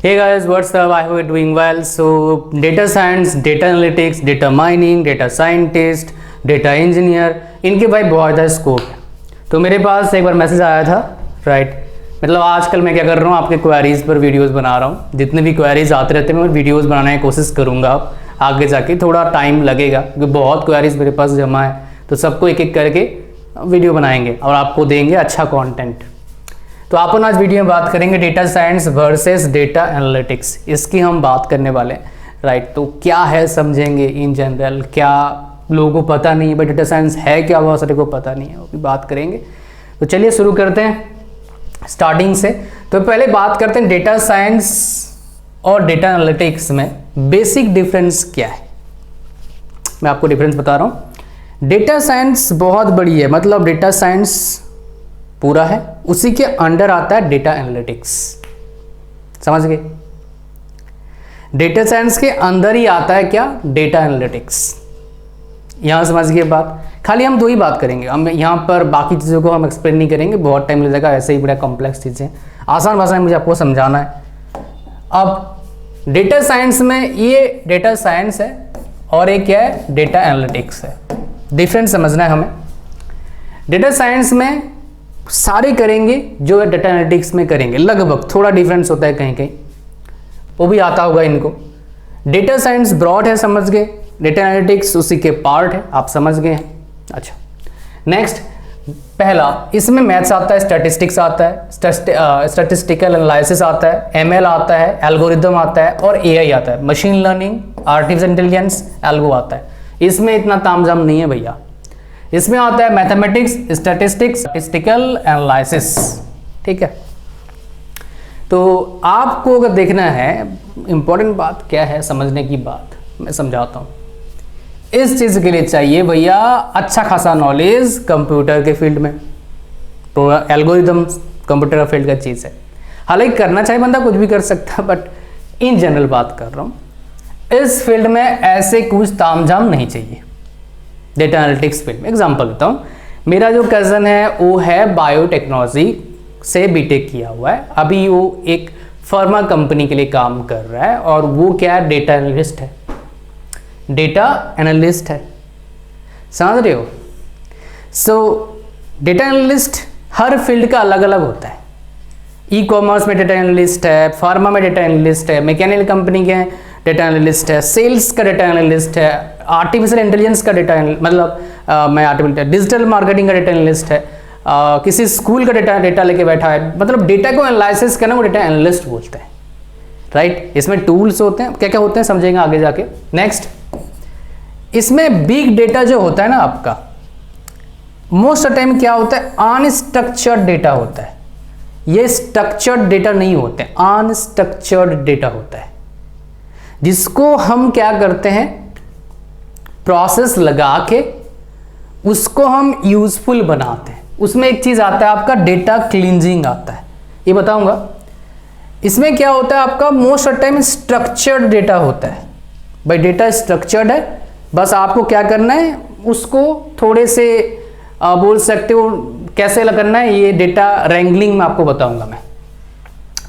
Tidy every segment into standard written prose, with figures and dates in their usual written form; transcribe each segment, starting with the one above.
Hey guys, what's up? I hope you're doing well. So, data science, data analytics, data mining, data scientist, data engineer, इनके भाई बहुत ज़्यादा scope है। तो मेरे पास एक बार मैसेज आया था, राइट? मतलब आजकल मैं क्या कर रहा हूँ, आपके क्वेरीज पर वीडियोस बना रहा हूँ। जितने भी क्वेरीज आते रहते हैं मैं वीडियोस बनाने की कोशिश करूँगा। आगे जाके थोड़ा टाइम लगेगा क्योंकि बहुत क्वेरीज मेरे पास जमा है, तो सबको एक एक करके वीडियो बनाएंगे और आपको देंगे अच्छा कंटेंट। तो अपन आज वीडियो में बात करेंगे data science versus data analytics, इसकी हम बात करने वाले हैं, राइट? तो क्या है समझेंगे इन जनरल, क्या लोगों को पता नहीं है भाई डेटा साइंस है क्या, बहुत सारे को पता नहीं है, वो भी बात करेंगे। तो चलिए शुरू करते हैं स्टार्टिंग से। तो पहले बात करते हैं डेटा साइंस और डेटा एनालिटिक्स में बेसिक डिफरेंस क्या है। मैं आपको डिफरेंस बता रहा हूँ। डेटा साइंस बहुत बड़ी है, मतलब डेटा साइंस पूरा है, उसी के अंडर आता है डेटा एनालिटिक्स। समझ गए? डेटा साइंस के अंदर ही आता है क्या, डेटा एनालिटिक्स। यहां समझ गए बात। खाली हम दो ही बात करेंगे, हम यहां पर बाकी चीज़ों को हम एक्सप्लेन नहीं करेंगे, बहुत टाइम लग जाएगा। ऐसे ही बड़ा कॉम्प्लेक्स चीज़ें आसान भाषा में मुझे आपको समझाना है। अब डेटा साइंस में ये डेटा साइंस है और एक क्या है, डेटा एनालिटिक्स है। डिफरेंस समझना है हमें। डेटा साइंस में सारे करेंगे जो डेटा एनालिटिक्स में करेंगे, लगभग। थोड़ा डिफरेंस होता है कहीं कहीं, वो भी आता होगा इनको। डेटा साइंस ब्रॉड है, समझ गए। डेटा एनालिटिक्स उसी के पार्ट है, आप समझ गए हैं। अच्छा, नेक्स्ट पहला, इसमें मैथ्स आता है, स्टैटिस्टिक्स आता है, स्टैटिस्टिकल एनालिसिस आता है, एमएल आता है, एल्गोरिदम आता है और एआई आता है, machine learning, artificial intelligence, algo आता है। इसमें इतना तामझाम नहीं है भैया। इसमें आता है मैथमेटिक्स, स्टैटिस्टिक्स, स्टैटिस्टिकल एनालिसिस। ठीक है, तो आपको अगर देखना है इंपॉर्टेंट बात क्या है, समझने की बात मैं समझाता हूँ। इस चीज़ के लिए चाहिए भैया अच्छा खासा नॉलेज कंप्यूटर के फील्ड में। तो एल्गोरिदम कंप्यूटर का फील्ड का चीज़ है। हालांकि करना चाहिए बंदा, कुछ भी कर सकता, बट इन जनरल बात कर रहा हूँ। इस फील्ड में ऐसे कुछ तामझाम नहीं चाहिए। डेटा एनालिटिक्स फील्ड में एग्जांपल देता हूँ। मेरा जो कज़न है वो है बायोटेक्नोलॉजी से बीटेक किया हुआ है, अभी वो एक फार्मा कंपनी के लिए काम कर रहा है और वो क्या है, डेटा एनालिस्ट है। डेटा एनालिस्ट है, समझ रहे हो? सो डेटा एनालिस्ट हर फील्ड का अलग अलग होता है। ई कॉमर्स में डेटा एनालिस्ट है, फार्मा में डेटा एनालिस्ट है, मैकेनिकल कंपनी के डेटा एनालिस्ट है, सेल्स का डेटा एनालिस्ट है, आर्टिफिशियल इंटेलिजेंस का डेटा मैं आर्टिफिशियल डिजिटल मार्केटिंग का डेटा एनालिस्ट है, किसी स्कूल का डेटा लेके बैठा है। मतलब डेटा को एनालिसिस करना वो डेटा एनालिस्ट बोलते हैं, राइट? इसमें टूल्स होते हैं, क्या क्या होते हैं समझेंगे आगे जाके। नेक्स्ट, इसमें बिग डेटा जो होता है ना आपका, मोस्ट ऑफ टाइम क्या होता है, अनस्ट्रक्चर्ड डेटा होता है। ये स्ट्रक्चर्ड डेटा नहीं होते, अनस्ट्रक्चर्ड डेटा होता है, जिसको हम क्या करते हैं, प्रोसेस लगा के उसको हम यूजफुल बनाते हैं। उसमें एक चीज आता है आपका डेटा क्लींजिंग आता है, ये बताऊंगा। इसमें क्या होता है आपका, most of time structured data होता है। भाई डेटा स्ट्रक्चर्ड है, बस आपको क्या करना है, उसको थोड़े से बोल सकते हो कैसे करना है, ये डेटा रैंगलिंग में आपको बताऊंगा मैं।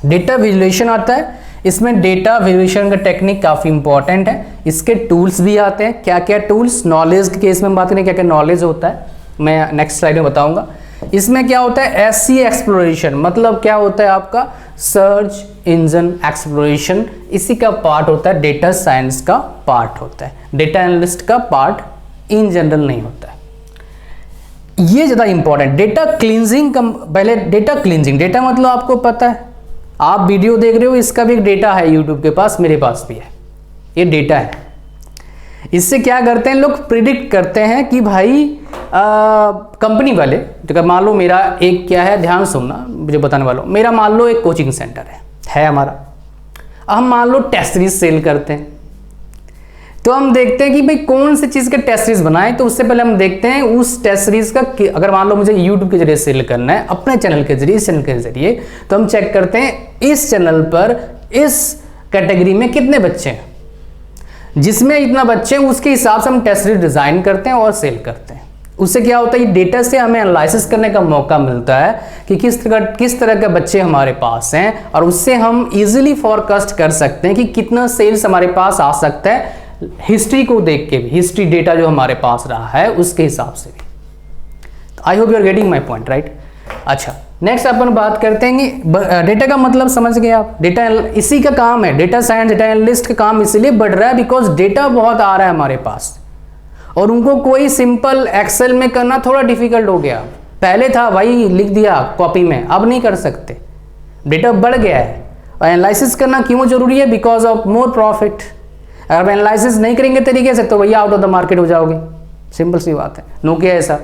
डेटा विजुलेशन आता है, इसमें डेटा विजुलेशन का टेक्निक काफ़ी इंपॉर्टेंट है। इसके टूल्स भी आते हैं। क्या क्या टूल्स, नॉलेज के केस में हम बात करें क्या क्या नॉलेज होता है, मैं नेक्स्ट स्लाइड में बताऊंगा। इसमें क्या होता है, एससी एक्सप्लोरेशन, मतलब क्या होता है आपका, सर्च इंजन एक्सप्लोरेशन, इसी का पार्ट होता है, डेटा साइंस का पार्ट होता है। डेटा एनालिस्ट का पार्ट इन जनरल नहीं होता है, ये ज़्यादा इंपॉर्टेंट। डेटा क्लींजिंग, पहले डेटा क्लींजिंग, डेटा मतलब आपको पता है, आप वीडियो देख रहे हो, इसका भी एक डेटा है यूट्यूब के पास, मेरे पास भी है, ये डेटा है। इससे क्या करते हैं लोग, प्रिडिक्ट करते हैं कि भाई कंपनी वाले, तो मान लो मेरा एक क्या है, ध्यान सुनना मुझे बताने वालों, मेरा मान लो एक कोचिंग सेंटर है हमारा। हम मान लो टेस्ट सीरीज सेल करते हैं, तो हम देखते हैं कि भाई कौन सी चीज़ का टेस्ट सीरीज बनाए। तो उससे पहले हम देखते हैं उस टेस्ट सीरीज का, अगर मान लो मुझे यूट्यूब के जरिए सेल करना है अपने चैनल के जरिए, इस चैनल के जरिए, तो हम चेक करते हैं इस चैनल पर इस कैटेगरी में कितने बच्चे हैं, जिसमें इतना बच्चे हैं उसके हिसाब से हम टेस्ट सीरीज डिजाइन करते हैं और सेल करते हैं। उससे क्या होता है, डेटा से हमें एनालिसिस करने का मौका मिलता है कि किस तरह के बच्चे हमारे पास हैं, और उससे हम इजीली फोरकास्ट कर सकते हैं कि कितना सेल्स हमारे पास आ सकता है, हिस्ट्री को देख के भी, हिस्ट्री डेटा जो हमारे पास रहा है उसके हिसाब से भी। I hope you are getting my point, right. अच्छा, नेक्स्ट अपन बात करते हैं डेटा का मतलब समझ गए आप। डेटा इसी का काम है, डेटा साइंस, डेटा एनालिस्ट का काम इसीलिए बढ़ रहा है बिकॉज डेटा बहुत आ रहा है हमारे पास, और उनको कोई सिंपल एक्सेल में करना थोड़ा डिफिकल्ट हो गया। पहले था भाई लिख दिया कॉपी में, अब नहीं कर सकते, डेटा बढ़ गया है। और एनालिसिस करना क्यों जरूरी है, बिकॉज ऑफ मोर प्रॉफिट। अगर एनालिसिस नहीं करेंगे तरीके से तो भैया आउट ऑफ द मार्केट हो जाओगे, सिंपल सी बात है। नो क्या ऐसा।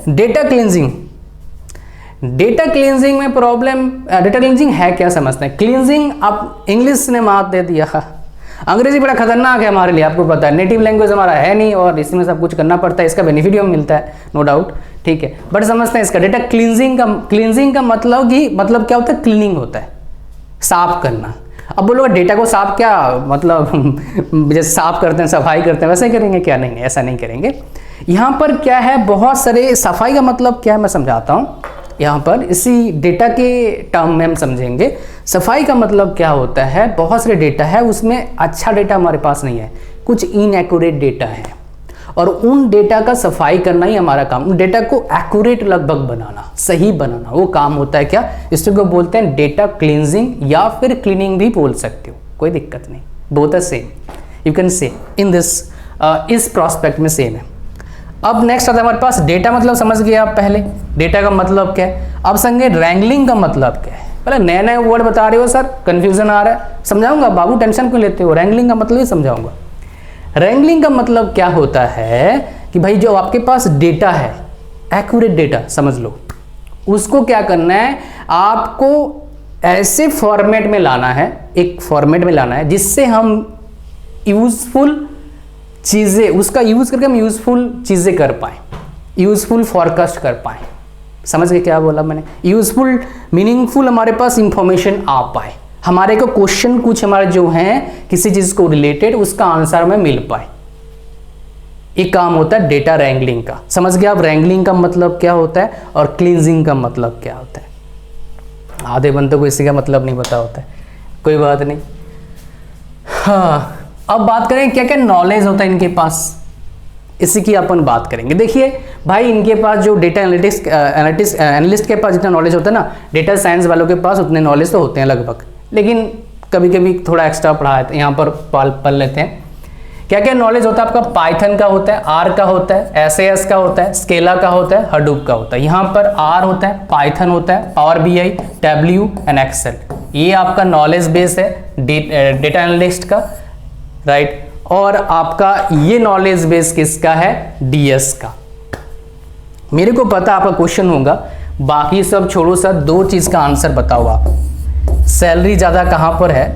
डेटा क्लींजिंग, डेटा क्लींजिंग में प्रॉब्लम, डेटा क्लींजिंग है क्या समझते हैं। क्लींजिंग, आप इंग्लिश ने मात दे दिया, अंग्रेजी बड़ा खतरनाक है हमारे लिए, आपको पता है, नेटिव लैंग्वेज हमारा है नहीं और इसमें सब कुछ करना पड़ता है, इसका बेनिफिट भी मिलता है नो डाउट, ठीक है, बट समझते हैं इसका डेटा क्लींजिंग का मतलब कि मतलब क्या होता है, क्लीनिंग होता है, साफ करना। अब बोलोगे डेटा को साफ क्या मतलब जैसे साफ करते हैं, सफाई करते हैं, वैसे ही करेंगे क्या, नहीं ऐसा नहीं करेंगे। यहाँ पर क्या है, बहुत सारे, सफाई का मतलब क्या है मैं समझाता हूँ। यहाँ पर इसी डेटा के टर्म में हम समझेंगे। सफाई का मतलब क्या होता है, बहुत सारे डेटा है उसमें अच्छा डेटा हमारे पास नहीं है, कुछ इनएक्यूरेट डेटा है, और उन डेटा का सफाई करना ही हमारा काम, उन डेटा को एक्यूरेट लगभग बनाना, सही बनाना, वो काम होता है क्या, इसको बोलते हैं डेटा क्लींजिंग, या फिर क्लीनिंग भी बोल सकते हो, कोई दिक्कत नहीं, both are same, you can say in this, इस प्रोस्पेक्ट में सेम है। अब नेक्स्ट आता है हमारे पास डेटा मतलब समझ गए आप पहले, डेटा का मतलब क्या है। अब संगे रैंगलिंग का मतलब क्या है, पहले नए नए वर्ड बता रहे हो सर, कंफ्यूजन आ रहा है, समझाऊंगा बाबू, टेंशन क्यों लेते हो, रैंगलिंग का मतलब ही समझाऊंगा। रैंगलिंग का मतलब क्या होता है कि भाई जो आपके पास डेटा है, एक्यूरेट डेटा समझ लो, उसको क्या करना है, आपको ऐसे फॉर्मेट में लाना है, एक फॉर्मेट में लाना है जिससे हम यूजफुल चीज़ें, उसका यूज़ करके हम यूज़फुल चीज़ें कर पाएँ, यूज़फुल फॉरकास्ट कर पाएँ। समझ गए क्या बोला मैंने, यूज़फुल मीनिंगफुल हमारे पास इंफॉर्मेशन आ पाए, हमारे को क्वेश्चन कुछ हमारे जो हैं किसी चीज़ को रिलेटेड, उसका आंसर हमें मिल पाए। एक काम होता है डेटा रैंगलिंग का। समझ गए आप रैंगलिंग का मतलब क्या होता है और क्लींजिंग का मतलब क्या होता है। आधे बंदों को इसी का मतलब नहीं पता होता है, कोई बात नहीं। हाँ, अब बात करें क्या क्या नॉलेज होता है इनके पास, इसी की अपन बात करेंगे। देखिए भाई, इनके पास जो डेटा एनालिस्ट के पास जितना नॉलेज होता है ना, डेटा साइंस वालों के पास उतने नॉलेज तो होते हैं लगभग, लेकिन कभी कभी थोड़ा एक्स्ट्रा पढ़ा यहाँ पर पढ़ लेते हैं। क्या क्या नॉलेज होता है आपका, पाइथन का होता है, आर का होता है, एसएएस का होता है, स्केला का होता है, हडूप का होता है। यहाँ पर आर होता है, पाइथन होता है, Power BI, Tableau and Excel, ये आपका नॉलेज बेस है डेटा एनालिस्ट का, राइट। और आपका ये नॉलेज बेस किसका है, डीएस का। मेरे को पता आपका क्वेश्चन होगा, बाकी सब छोड़ो सर, दो चीज का आंसर बताओ आप, सैलरी ज्यादा कहां पर है,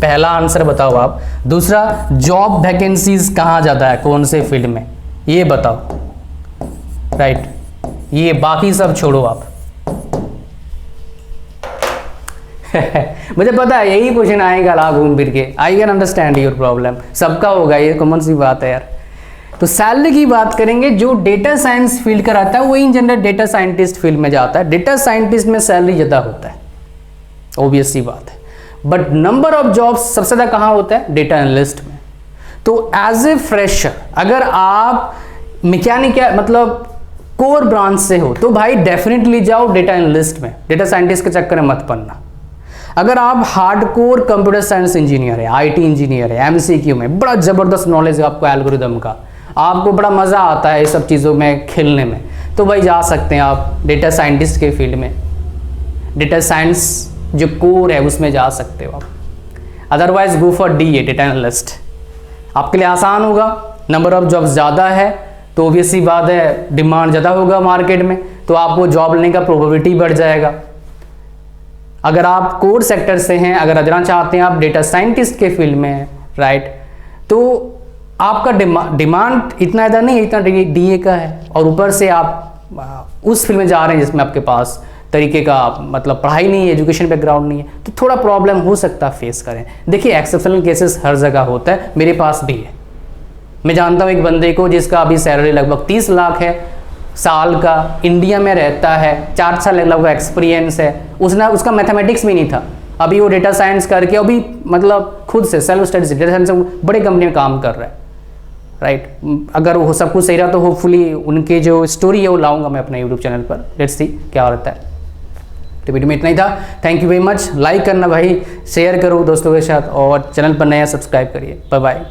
पहला आंसर बताओ आप, दूसरा जॉब वैकेंसीज कहां ज्यादा है, कौन से फील्ड में, ये बताओ, राइट। ये बाकी सब छोड़ो आप मुझे पता है यही क्वेश्चन आएगा ला घूम फिर के, I can understand your problem, सबका होगा, ये कॉमन सी बात है यार। तो सैलरी की बात करेंगे, जो डेटा साइंस फील्ड का रहता है वो in general data scientist field में जाता है, डेटा साइंटिस्ट में सैलरी ज़्यादा होता है, ऑब्वियस सी बात है। बट नंबर ऑफ जॉब्स सबसे ज़्यादा कहाँ होता है, डेटा एनालिस्ट में। तो एज ए फ्रेशर अगर आप मैकेनिकल मतलब कोर ब्रांच से हो तो भाई डेफिनेटली जाओ डेटा एनालिस्ट में, डेटा साइंटिस्ट के चक्कर में मत पड़ना। अगर आप हार्डकोर कंप्यूटर साइंस इंजीनियर है, आईटी इंजीनियर है, एमसीक्यू में बड़ा जबरदस्त नॉलेज है आपको एल्गोरिदम का, आपको बड़ा मजा आता है ये सब चीज़ों में खेलने में, तो भाई जा सकते हैं आप डेटा साइंटिस्ट के फील्ड में, डेटा साइंस जो कोर है उसमें जा सकते हो आप। Otherwise go for DA, data analyst, आपके लिए आसान होगा, नंबर ऑफ जॉब्स ज़्यादा है तो ऑब्वियस सी बात है डिमांड ज़्यादा होगा मार्केट में, तो आपको जॉब लेने का प्रोबेबिलिटी बढ़ जाएगा। अगर आप कोर सेक्टर से हैं, अगर जाना चाहते हैं आप डेटा साइंटिस्ट के फील्ड में हैं, राइट, तो आपका डिमांड इतना ज़्यादा नहीं है, इतना डीए का है, और ऊपर से आप उस फील्ड में जा रहे हैं जिसमें आपके पास तरीके का मतलब पढ़ाई नहीं है, एजुकेशन बैकग्राउंड नहीं है, तो थोड़ा प्रॉब्लम हो सकता है फेस करें। देखिए एक्सेप्शनल केसेस हर जगह होता है, मेरे पास भी है, मैं जानता हूँ एक बंदे को जिसका अभी सैलरी लगभग 30 लाख है साल का, इंडिया में रहता है, 4 साल लगभग एक्सपीरियंस है, उसका मैथमेटिक्स भी नहीं था, अभी वो डेटा साइंस करके अभी मतलब खुद से सेल्फ स्टडी डेटा साइंस बड़े कंपनी में काम कर रहा है, राइट। अगर वो सब कुछ सही रहा तो होपफुली उनके जो स्टोरी है वो लाऊंगा मैं अपने यूट्यूब चैनल पर, लेट्स सी क्या होता है। तो वीडियो में इतना ही था, thank you very much. Like करना भाई, शेयर करो दोस्तों के साथ, और चैनल पर नया सब्सक्राइब करिए। Bye bye.